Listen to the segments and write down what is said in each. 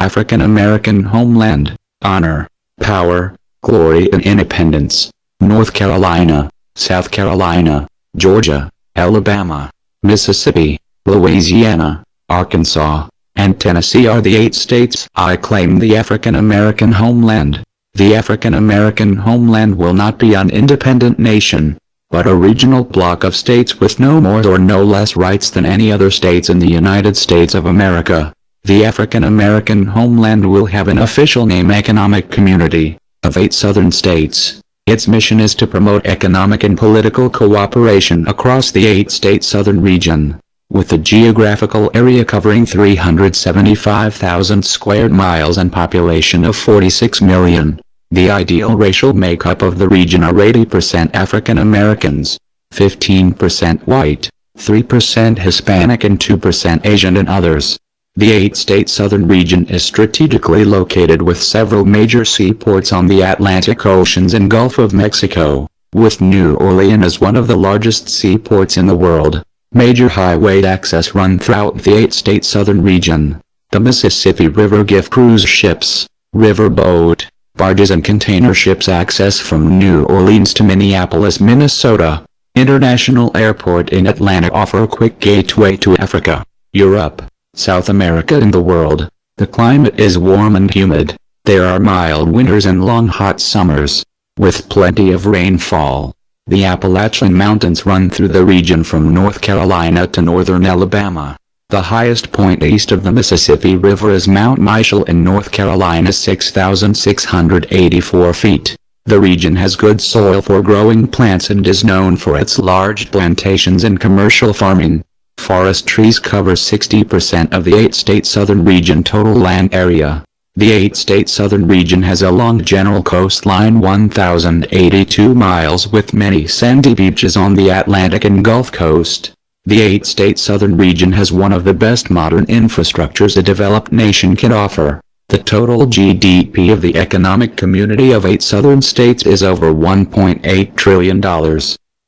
African American Homeland, Honor, Power, Glory and Independence. North Carolina, South Carolina, Georgia, Alabama, Mississippi, Louisiana, Arkansas, and Tennessee are the 8 states I claim the African American homeland. The African American homeland will not be an independent nation, but a regional block of states with no more or no less rights than any other states in the United States of America. The African American homeland will have an official name: Economic Community of 8 Southern States. Its mission is to promote economic and political cooperation across the 8-state Southern region, with a geographical area covering 375,000 square miles and population of 46 million. The ideal racial makeup of the region are 80% African Americans, 15% white, 3% Hispanic and 2% Asian and others. The 8-state Southern region is strategically located with several major seaports on the Atlantic Oceans and Gulf of Mexico, with New Orleans as one of the largest seaports in the world. Major highway access run throughout the 8-state Southern region. The Mississippi River gives cruise ships, riverboat, barges and container ships access from New Orleans to Minneapolis, Minnesota. International Airport in Atlanta offer a quick gateway to Africa, Europe, South America and the world. The climate is warm and humid. There are mild winters and long hot summers, with plenty of rainfall. The Appalachian Mountains run through the region from North Carolina to northern Alabama. The highest point east of the Mississippi River is Mount Mitchell in North Carolina, 6,684 feet. The region has good soil for growing plants and is known for its large plantations and commercial farming. Forest trees cover 60% of the 8-state Southern region total land area. The 8-state Southern region has a long general coastline, 1,082 miles, with many sandy beaches on the Atlantic and Gulf Coast. The 8-state Southern region has one of the best modern infrastructures a developed nation can offer. The total GDP of the economic community of 8 Southern states is over $1.8 trillion.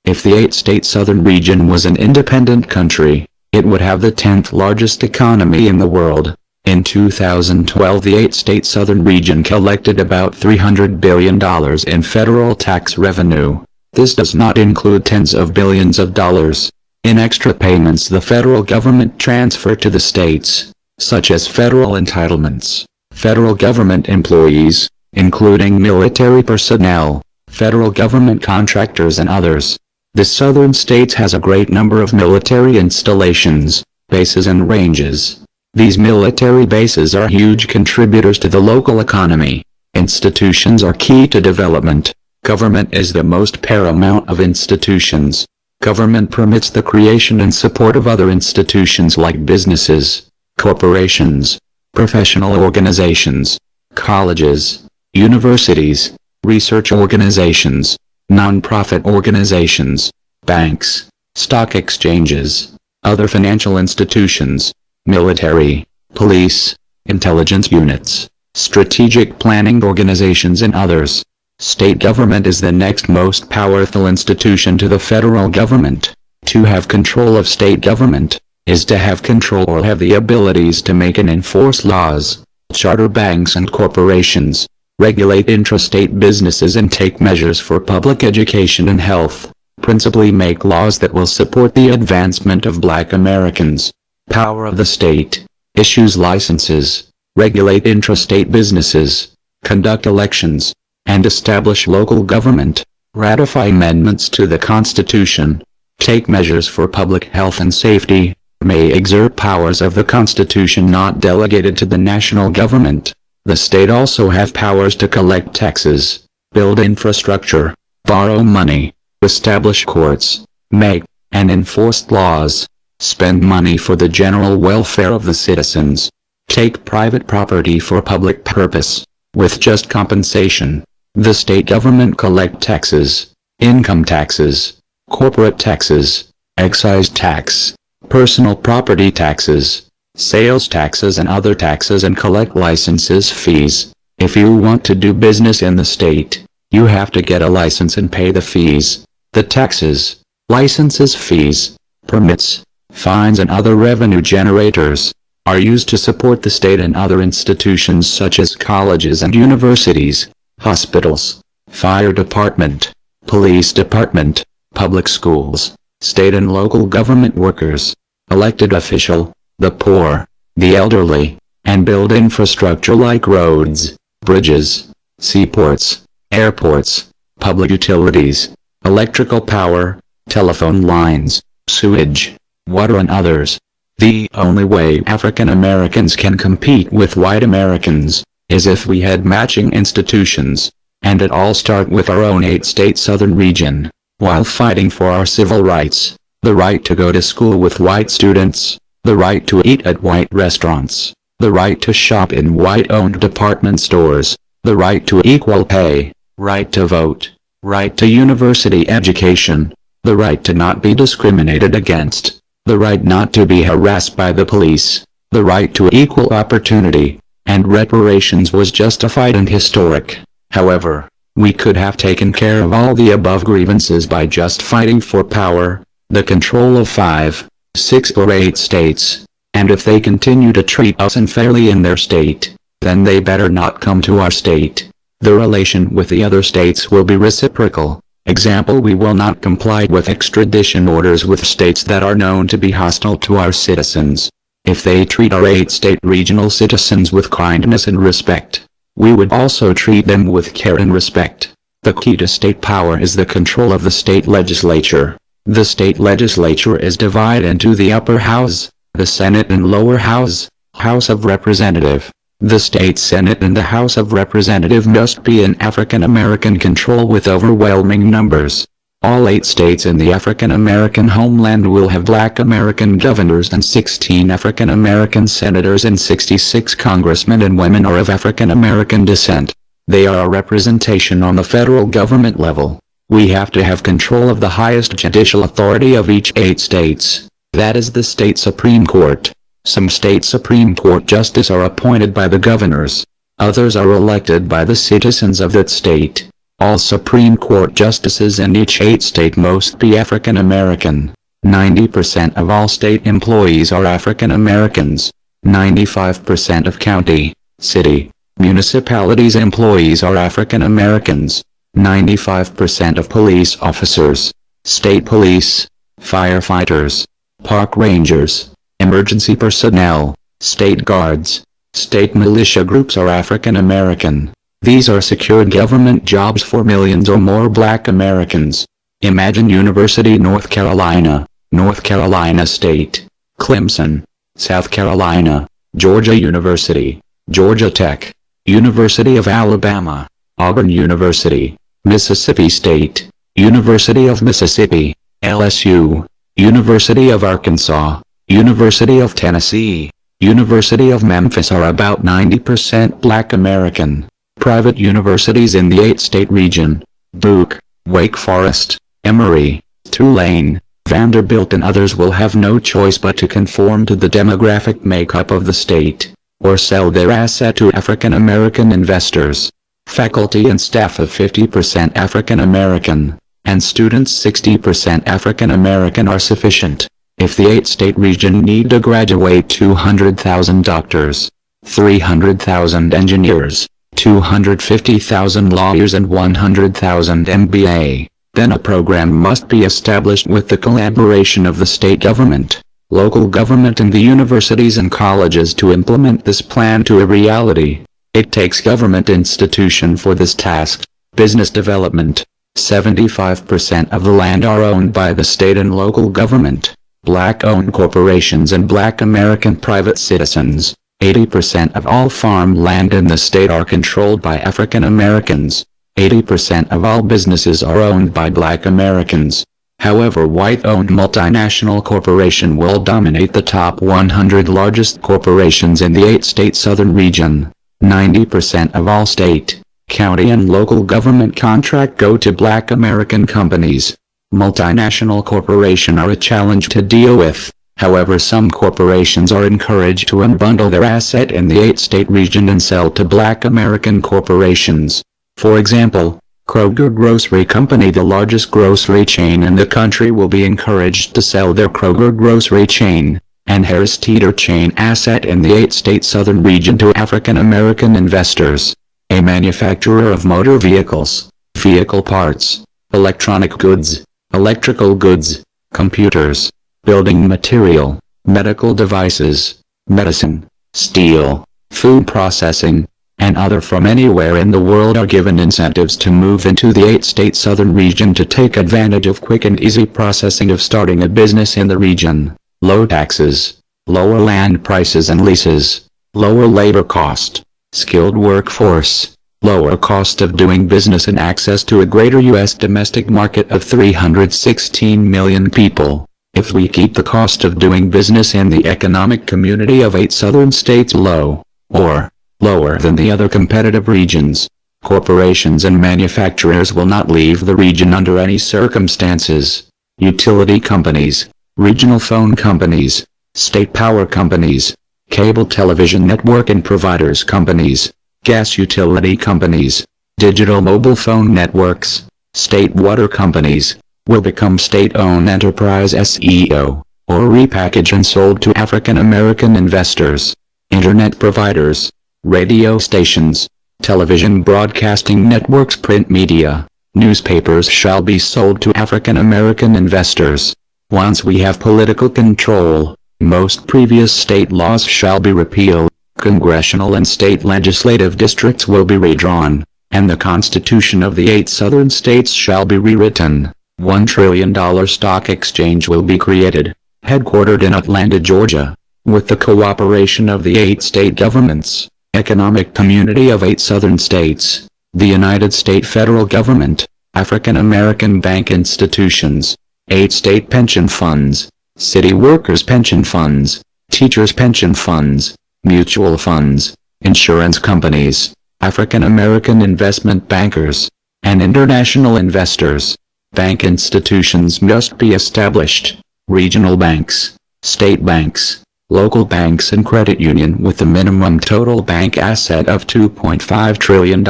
If the 8-state Southern region was an independent country, it would have the 10th largest economy in the world. In 2012, the 8-state Southern region collected about $300 billion in federal tax revenue. This does not include tens of billions of dollars in extra payments the federal government transferred to the states, such as federal entitlements, federal government employees, including military personnel, federal government contractors and others. The southern states has a great number of military installations, bases and ranges. These military bases are huge contributors to the local economy. Institutions are key to development. Government is the most paramount of institutions. Government permits the creation and support of other institutions like businesses, corporations, professional organizations, colleges, universities, research organizations, non-profit organizations, banks, stock exchanges, other financial institutions, military, police, intelligence units, strategic planning organizations and others. State government is the next most powerful institution to the federal government. To have control of state government is to have control or have the abilities to make and enforce laws, charter banks and corporations, regulate intrastate businesses and take measures for public education and health, principally make laws that will support the advancement of Black Americans. Power of the state: issues licenses, regulate intrastate businesses, conduct elections, and establish local government, ratify amendments to the Constitution, take measures for public health and safety, may exert powers of the Constitution not delegated to the national government. The state also have powers to collect taxes, build infrastructure, borrow money, establish courts, make and enforce laws, spend money for the general welfare of the citizens, take private property for public purpose, with just compensation. The state government collect taxes, income taxes, corporate taxes, excise tax, personal property taxes, sales taxes and other taxes, and collect licenses fees. If you want to do business in the state, you have to get a license and pay the fees. The taxes, licenses fees, permits, fines and other revenue generators are used to support the state and other institutions such as colleges and universities, hospitals, fire department, police department, public schools, state and local government workers, elected official, the poor, the elderly, and build infrastructure like roads, bridges, seaports, airports, public utilities, electrical power, telephone lines, sewage, water and others. The only way African Americans can compete with white Americans is if we had matching institutions, and it all start with our own 8-state southern region, while fighting for our civil rights, the right to go to school with white students, the right to eat at white restaurants, the right to shop in white-owned department stores, the right to equal pay, right to vote, right to university education, the right to not be discriminated against, the right not to be harassed by the police, the right to equal opportunity, and reparations was justified and historic. However, we could have taken care of all the above grievances by just fighting for power, the control of 5, 6 or 8 states, and if they continue to treat us unfairly in their state, then they better not come to our state. The relation with the other states will be reciprocal. Example, we will not comply with extradition orders with states that are known to be hostile to our citizens. If they treat our 8-state regional citizens with kindness and respect, we would also treat them with care and respect. The key to state power is the control of the state legislature. The state legislature is divided into the upper house, the Senate and lower house, House of Representative. The state Senate and the House of Representative must be in African American control with overwhelming numbers. All 8 states in the African American homeland will have Black American governors and 16 African American senators and 66 congressmen and women are of African American descent. They are a representation on the federal government level. We have to have control of the highest judicial authority of each 8 states. That is the state Supreme Court. Some state Supreme Court justices are appointed by the governors. Others are elected by the citizens of that state. All Supreme Court justices in each 8 state must be African American. 90% of all state employees are African Americans. 95% of county, city, municipalities employees are African Americans. 95% of police officers, state police, firefighters, park rangers, emergency personnel, state guards, state militia groups are African American. These are secured government jobs for millions or more Black Americans. Imagine University North Carolina, North Carolina State, Clemson, South Carolina, Georgia University, Georgia Tech, University of Alabama, Auburn University, Mississippi State, University of Mississippi, LSU, University of Arkansas, University of Tennessee, University of Memphis are about 90% Black American. Private universities in the 8-state region, Duke, Wake Forest, Emory, Tulane, Vanderbilt and others will have no choice but to conform to the demographic makeup of the state, or sell their asset to African American investors. Faculty and staff of 50% African American, and students 60% African American are sufficient. If the 8-state region need to graduate 200,000 doctors, 300,000 engineers, 250,000 lawyers and 100,000 MBA, then a program must be established with the collaboration of the state government, local government and the universities and colleges to implement this plan to a reality. It takes government institution for this task. Business development. 75% of the land are owned by the state and local government. Black-owned corporations and Black American private citizens. 80% of all farmland in the state are controlled by African Americans. 80% of all businesses are owned by Black Americans. However, white-owned multinational corporation will dominate the top 100 largest corporations in the 8-state southern region. 90% of all state, county and local government contract go to Black American companies. Multinational corporations are a challenge to deal with. However, some corporations are encouraged to unbundle their asset in the 8-state region and sell to Black American corporations. For example, Kroger Grocery Company, the largest grocery chain in the country, will be encouraged to sell their Kroger grocery chain, and Harris Teeter chain asset in the 8-state southern region to African American investors. A manufacturer of motor vehicles, vehicle parts, electronic goods, electrical goods, computers, building material, medical devices, medicine, steel, food processing, and other from anywhere in the world are given incentives to move into the 8-state southern region to take advantage of quick and easy processing of starting a business in the region, low taxes, lower land prices and leases, lower labor cost, skilled workforce, lower cost of doing business and access to a greater U.S. domestic market of 316 million people. If we keep the cost of doing business in the economic community of 8 southern states low, or lower than the other competitive regions, corporations and manufacturers will not leave the region under any circumstances. Utility companies, regional phone companies, state power companies, cable television network and providers companies, gas utility companies, digital mobile phone networks, state water companies, will become state-owned enterprise SEO, or repackaged and sold to African American investors. Internet providers, radio stations, television broadcasting networks, print media, newspapers shall be sold to African American investors. Once we have political control, most previous state laws shall be repealed, congressional and state legislative districts will be redrawn, and the Constitution of the 8 southern states shall be rewritten. $1 trillion stock exchange will be created, headquartered in Atlanta, Georgia, with the cooperation of the 8 state governments, economic community of 8 southern states, the United States federal government, African American bank institutions, 8 state pension funds, city workers pension funds, teachers pension funds, mutual funds, insurance companies, African American investment bankers, and international investors. Bank institutions must be established, regional banks, state banks, local banks and credit union with a minimum total bank asset of $2.5 trillion.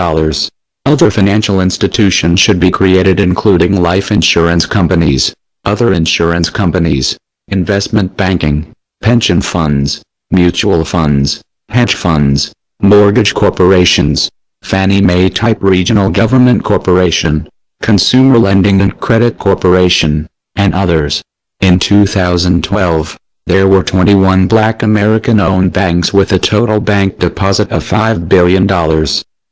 Other financial institutions should be created including life insurance companies, other insurance companies, investment banking, pension funds, mutual funds, hedge funds, mortgage corporations, Fannie Mae type regional government corporation, consumer lending and credit corporation, and others. In 2012, there were 21 Black American-owned banks with a total bank deposit of $5 billion.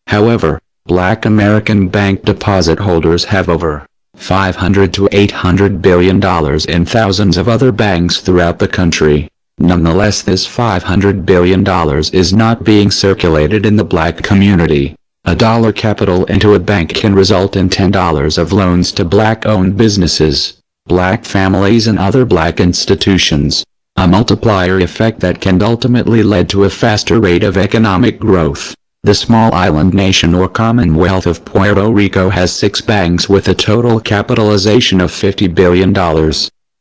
However, Black American bank deposit holders have over $500 to $800 billion in thousands of other banks throughout the country. Nonetheless, this $500 billion is not being circulated in the Black community. $1 capital into a bank can result in $10 of loans to Black-owned businesses, Black families and other Black institutions, a multiplier effect that can ultimately lead to a faster rate of economic growth. The small island nation or Commonwealth of Puerto Rico has 6 banks with a total capitalization of $50 billion.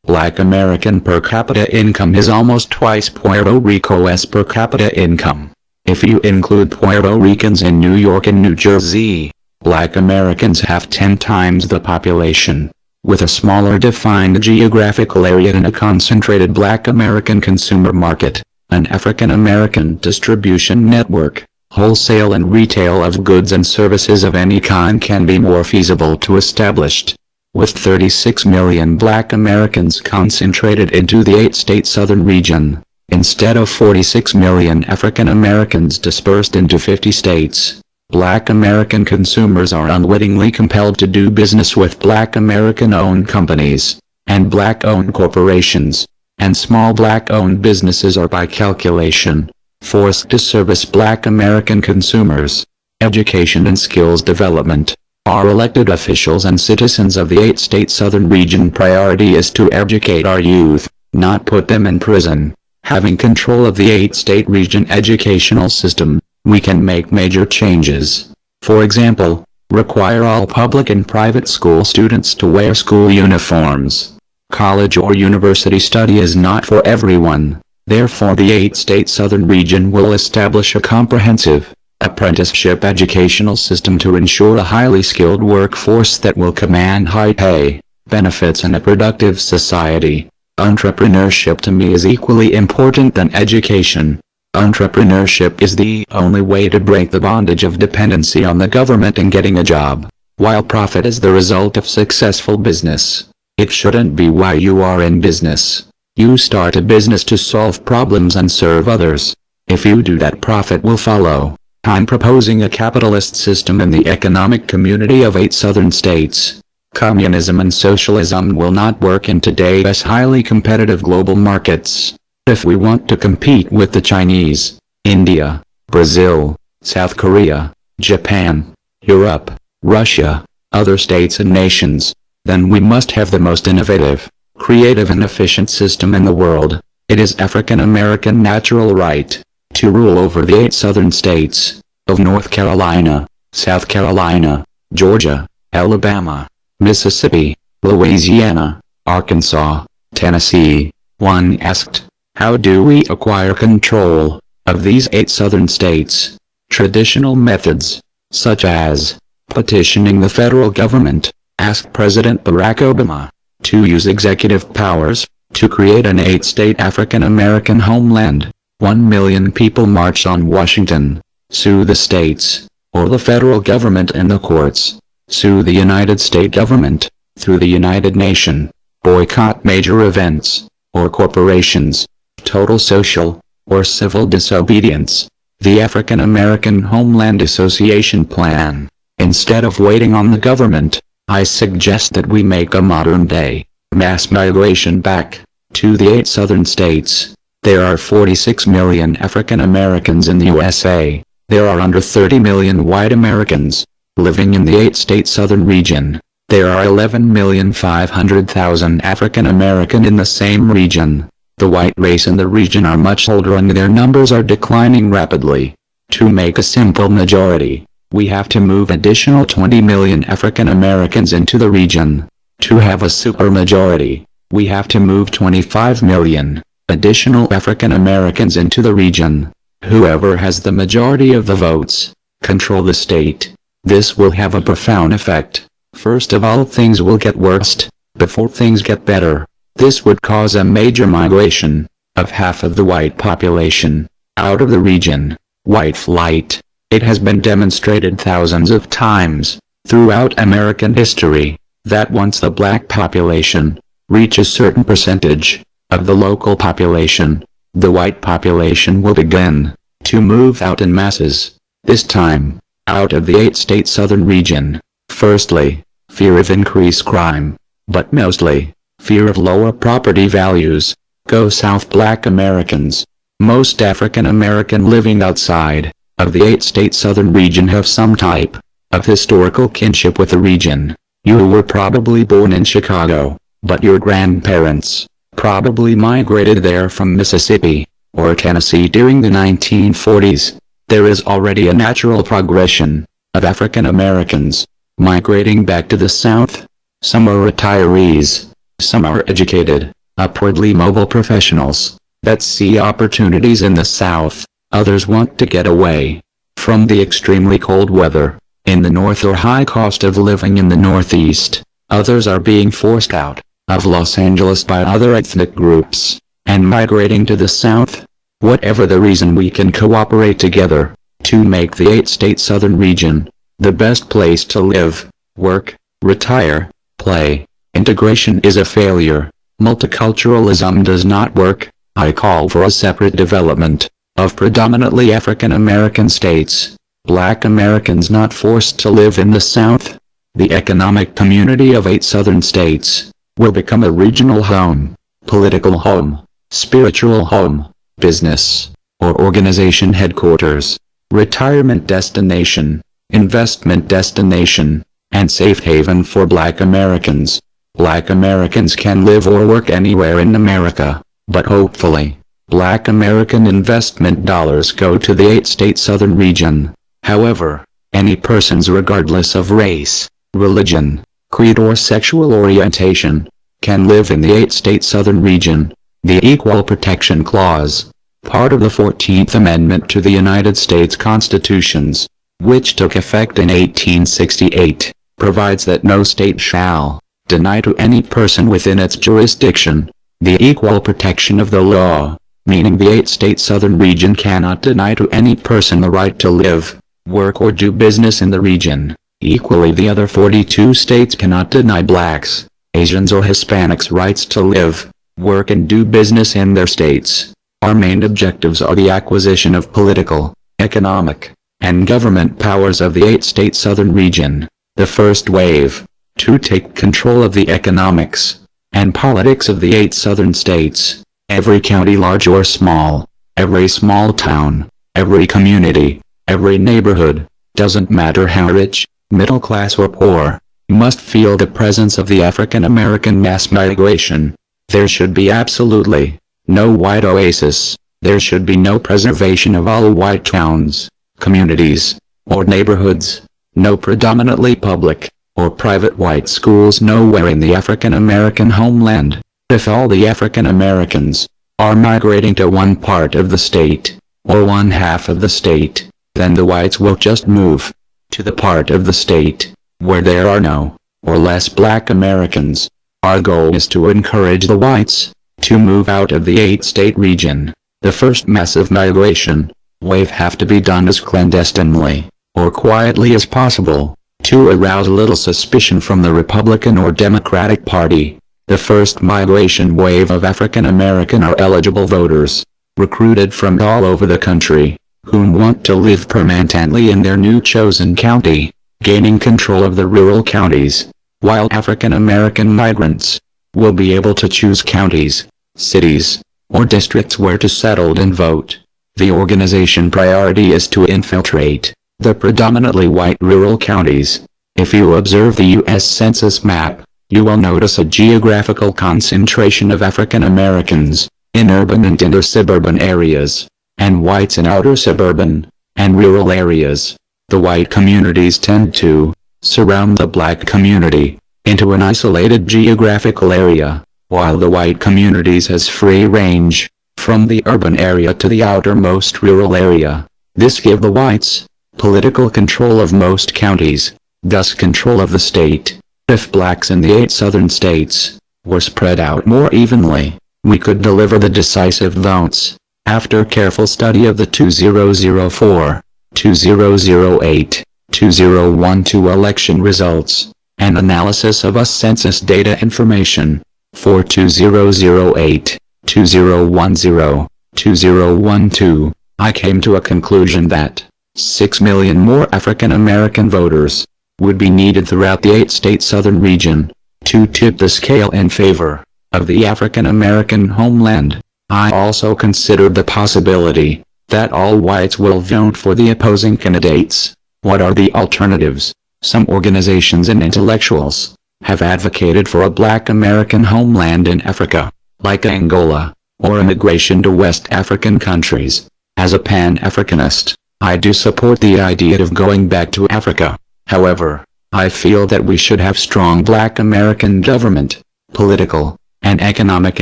Black American per capita income is almost twice Puerto Rico's per capita income. If you include Puerto Ricans in New York and New Jersey, Black Americans have 10 times the population. With a smaller defined geographical area and a concentrated Black American consumer market, an African American distribution network, wholesale and retail of goods and services of any kind can be more feasible to establish. With 36 million Black Americans concentrated into the 8-state southern region, instead of 46 million African Americans dispersed into 50 states, Black American consumers are unwittingly compelled to do business with Black American-owned companies, and Black-owned corporations, and small Black-owned businesses are by calculation, forced to service Black American consumers. Education and skills development. Our elected officials and citizens of the 8-state southern region priority is to educate our youth, not put them in prison. Having control of the 8-state region educational system, we can make major changes. For example, require all public and private school students to wear school uniforms. College or university study is not for everyone. Therefore, the 8-state southern region will establish a comprehensive apprenticeship educational system to ensure a highly skilled workforce that will command high pay, benefits and a productive society. Entrepreneurship to me is equally important than education. Entrepreneurship is the only way to break the bondage of dependency on the government and getting a job. While profit is the result of successful business, it shouldn't be why you are in business. You start a business to solve problems and serve others. If you do that, profit will follow. I'm proposing a capitalist system in the economic community of 8 southern states. Communism and socialism will not work in today's highly competitive global markets. If we want to compete with the Chinese, India, Brazil, South Korea, Japan, Europe, Russia, other states and nations, then we must have the most innovative, creative and efficient system in the world. It is African American natural right to rule over the 8 southern states of North Carolina, South Carolina, Georgia, Alabama, Mississippi, Louisiana, Arkansas, Tennessee. One asked, how do we acquire control of these 8 southern states? Traditional methods, such as petitioning the federal government, asked President Barack Obama to use executive powers to create an 8-state African American homeland. 1 million people march on Washington, sue the states, or the federal government and the courts, sue the United States government, through the United Nations, boycott major events, or corporations, total social, or civil disobedience. The African American Homeland Association Plan. Instead of waiting on the government, I suggest that we make a modern-day mass migration back to the 8 southern states. There are 46 million African Americans in the USA. There are under 30 million white Americans living in the 8-state southern region. There are 11,500,000 African American in the same region. The white race in the region are much older and their numbers are declining rapidly. To make a simple majority, we have to move additional 20 million African Americans into the region. To have a supermajority, we have to move 25 million additional African Americans into the region. Whoever has the majority of the votes, control the state. This will have a profound effect. First of all, things will get worse before things get better. This would cause a major migration of half of the white population out of the region. White flight. It has been demonstrated thousands of times throughout American history that once the black population reaches a certain percentage of the local population, the white population will begin to move out in masses. This time, out of the 8-state southern region. Firstly, fear of increased crime, but mostly, fear of lower property values. Go south, black Americans. Most African American living outside of the 8-state southern region have some type of historical kinship with the region. You were probably born in Chicago, but your grandparents probably migrated there from Mississippi or Tennessee during the 1940s. There is already a natural progression of African Americans migrating back to the South. Some are retirees, some are educated, upwardly mobile professionals that see opportunities in the South. Others want to get away from the extremely cold weather in the North or high cost of living in the Northeast. Others are being forced out of Los Angeles by other ethnic groups and migrating to the South. Whatever the reason, we can cooperate together to make the 8-state southern region the best place to live, work, retire, play. Integration is a failure. Multiculturalism does not work. I call for a separate development of predominantly African American states. Black Americans not forced to live in the South. The economic community of 8 southern states will become a regional home, political home, spiritual home, business or organization headquarters, retirement destination, investment destination, and safe haven for Black Americans. Black Americans can live or work anywhere in America, but hopefully, Black American investment dollars go to the 8-state southern region. However, any persons regardless of race, religion, creed or sexual orientation can live in the 8-state southern region. The Equal Protection Clause, part of the 14th Amendment to the United States Constitution, which took effect in 1868, provides that no state shall deny to any person within its jurisdiction the equal protection of the law, meaning the 8-state southern region cannot deny to any person the right to live, work or do business in the region. Equally, the other 42 states cannot deny blacks, Asians or Hispanics rights to live, work and do business in their states. Our main objectives are the acquisition of political, economic, and government powers of the 8-state southern region. The first wave, to take control of the economics and politics of the 8 southern states. Every county, large or small, every small town, every community, every neighborhood, doesn't matter how rich, middle class or poor, must feel the presence of the African American mass migration. There should be absolutely no white oasis. There should be no preservation of all white towns, communities, or neighborhoods. No predominantly public or private white schools nowhere in the African American homeland. If all the African Americans are migrating to one part of the state, or one half of the state, then the whites will just move to the part of the state where there are no or less black Americans. Our goal is to encourage the whites to move out of the 8-state region. The first massive migration wave have to be done as clandestinely or quietly as possible, to arouse little suspicion from the Republican or Democratic Party. The first migration wave of African American are eligible voters, recruited from all over the country, who want to live permanently in their new chosen county, gaining control of the rural counties, while African American migrants will be able to choose counties, cities, or districts where to settle and vote. The organization priority is to infiltrate the predominantly white rural counties. If you observe the U.S. Census map, you will notice a geographical concentration of African Americans in urban and inner suburban areas, and whites in outer suburban and rural areas. The white communities tend to surround the black community into an isolated geographical area, while the white communities has free range from the urban area to the outermost rural area. This gives the whites political control of most counties, thus control of the state. If blacks in the 8 southern states were spread out more evenly, we could deliver the decisive votes. After careful study of the 2004, 2008, 2012 election results, and analysis of US Census data information for 2008, 2010, 2012, I came to a conclusion that 6 million more African American voters would be needed throughout the 8-state southern region to tip the scale in favor of the African American homeland. I also considered the possibility that all whites will vote for the opposing candidates. What are the alternatives? Some organizations and intellectuals have advocated for a black American homeland in Africa, like Angola, or immigration to West African countries. As a Pan-Africanist, I do support the idea of going back to Africa. However, I feel that we should have strong black American government, political, and economic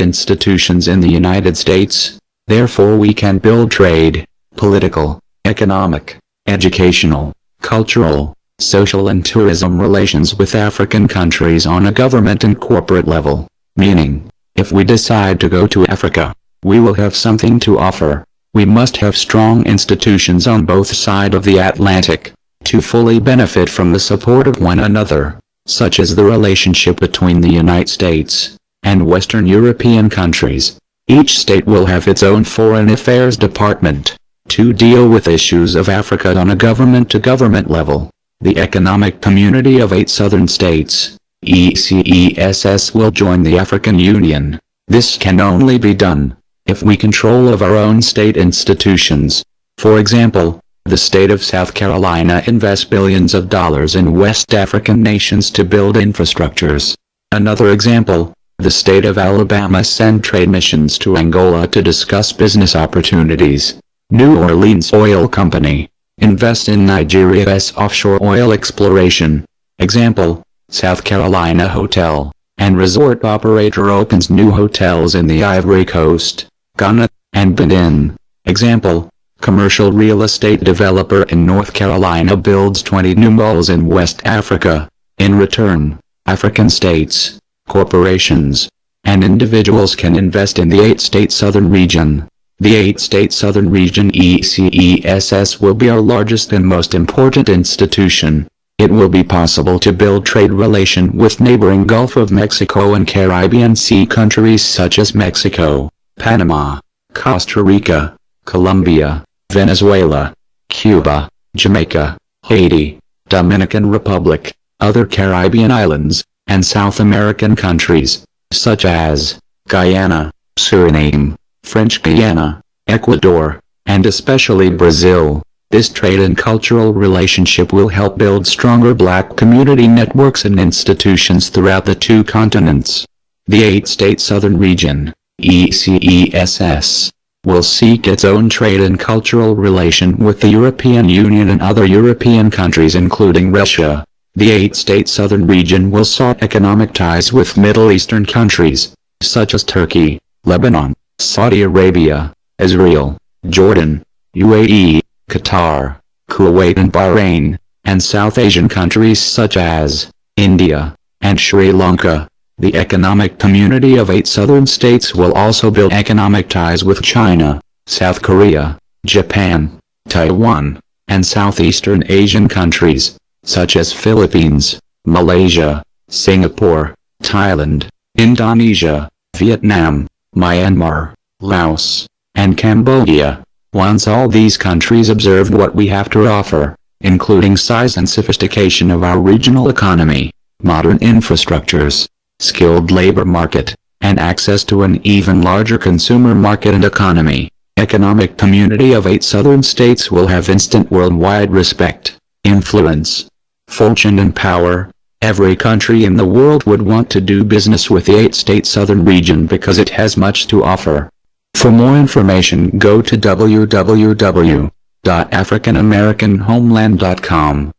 institutions in the United States. Therefore we can build trade, political, economic, educational, cultural, social and tourism relations with African countries on a government and corporate level. Meaning, if we decide to go to Africa, we will have something to offer. We must have strong institutions on both sides of the Atlantic to fully benefit from the support of one another, such as the relationship between the United States and Western European countries. Each state will have its own foreign affairs department to deal with issues of Africa on a government-to-government level. The Economic Community of 8 Southern States, ECESS, will join the African Union. This can only be done if we control of our own state institutions. For example, the state of South Carolina invests billions of dollars in West African nations to build infrastructures. Another example, the state of Alabama sends trade missions to Angola to discuss business opportunities. New Orleans Oil Company invests in Nigeria's offshore oil exploration. Example, South Carolina hotel and resort operator opens new hotels in the Ivory Coast, Ghana, and Benin. Example, commercial real estate developer in North Carolina builds 20 new malls in West Africa. In return, African states, corporations, and individuals can invest in the 8-state Southern region. The 8-state Southern Region ECESS will be our largest and most important institution. It will be possible to build trade relations with neighboring Gulf of Mexico and Caribbean Sea countries such as Mexico, Panama, Costa Rica, Colombia, Venezuela, Cuba, Jamaica, Haiti, Dominican Republic, other Caribbean islands, and South American countries, such as Guyana, Suriname, French Guiana, Ecuador, and especially Brazil. This trade and cultural relationship will help build stronger Black community networks and institutions throughout the two continents. The 8-state Southern Region, ECESS, will seek its own trade and cultural relation with the European Union and other European countries including Russia. The 8-state Southern Region will sought economic ties with Middle Eastern countries, such as Turkey, Lebanon, Saudi Arabia, Israel, Jordan, UAE, Qatar, Kuwait and Bahrain, and South Asian countries such as India and Sri Lanka. The economic community of 8 southern states will also build economic ties with China, South Korea, Japan, Taiwan, and Southeastern Asian countries, such as Philippines, Malaysia, Singapore, Thailand, Indonesia, Vietnam, Myanmar, Laos, and Cambodia. Once all these countries observed what we have to offer, including size and sophistication of our regional economy, modern infrastructures, skilled labor market, and access to an even larger consumer market and economy, economic community of 8 southern states will have instant worldwide respect, influence, fortune and power. Every country in the world would want to do business with the 8-state Southern Region because it has much to offer. For more information, go to www.africanamericanhomeland.com.